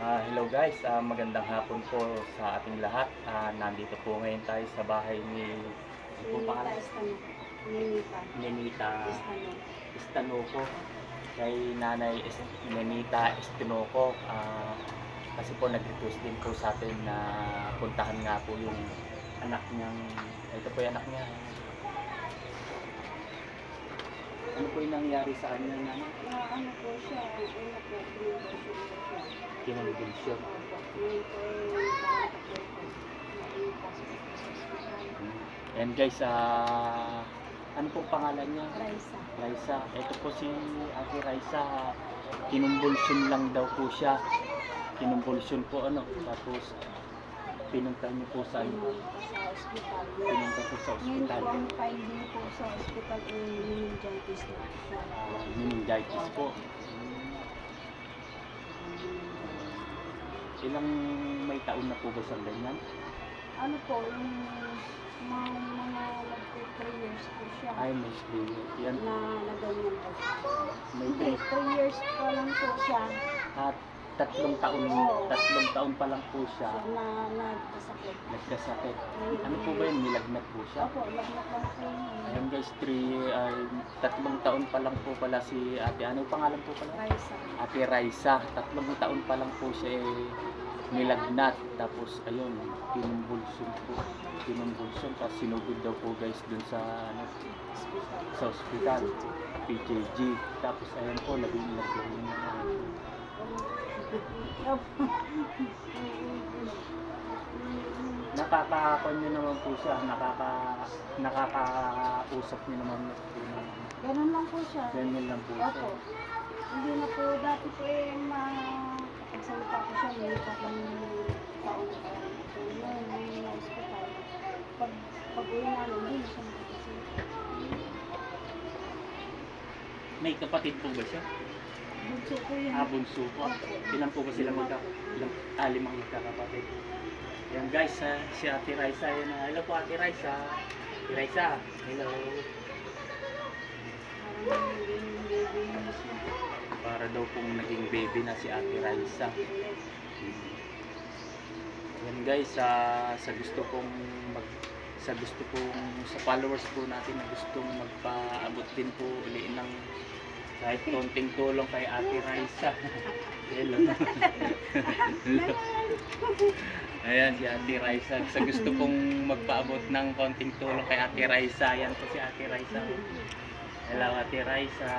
Hello guys, magandang hapon po sa ating lahat. Nandito po ngayon tayo sa bahay ni po Ninita Estano. Ninita Nenita Estano. Estanoco, kay Nanay Nenita Estanoco. Kasi po nag-request din po sa atin na puntahan nga po yung anak niyang, ito po yung anak niya. Ano po yung nangyari sa kanya na Ano po siya, una po, pinibasyon po siya. kinonvulsyon? Opo, ngayon po nakatakot po. Naipasok po sa ospital. And guys, ano pong pangalan niya? Raisa. Raisa. Ito po si Ate Raisa. Kinumbulsyon lang daw po siya. Kinumbulsyon po ano. Tapos pinunta niyo po sa Sa ospital. pinunta po sa Ngayon ospital. po ang finding po sa ospital ay meningitis na po siya. Meningitis po. Ilang may taon na po ba siyang ganyan? Ano po, yung mga nagpo 3 years po siya. Ay, may screen. Yan. Na ganyan po siya. May Hindi, 3 years pa lang po siya. at tatlong taon pa lang po siya Na nagkasakit. nagkasakit. Ano po ba yun? Nilagnat po siya? Opo, lagnat lang po yun. Ayan guys, 3 taon pa lang po pala si ate. Ano yung pangalan po pala? Raisa. Ate Raisa. 3 taon pa lang po siya nilagnat. Tapos ayun, kinumbulsyon po. Kinumbulsyon. Tapos sinugod daw po guys dun sa, ano, Hospital. sa ospital. PJG. Tapos ayun po, naging nakakakuan niyo naman po siya. Nakakausap niyo naman po. Ganun lang po siya. Ganyan lang po siya. Opo. Hindi na po dati po makapagsalita po siya. May tatlong taon pa. Ngayon, may na-hospital. Pag-uwi namin, hindi na siya makapagsalita. May kapatid po ba siya? Bunso po yun. Bunso po. Ilan po ba sila limang magkakapatid? Ayan guys, si Ate Raisa. Hello po Ate Raisa. Ate Raisa, hello. Parang naging baby na siya. Para daw pong naging baby na si Ate Raisa. Ayan guys, sa gusto kong sa followers po natin na gustong magpaabot din po uli ng kahit konting tulong kay Ate Raisa. Hello. Hello. Ayan si Ate Raisa. Sa gusto kong magpaabot ng konting tulong kay Ate Raisa. Ayan po si Ate Raisa. Hello Ate Raisa.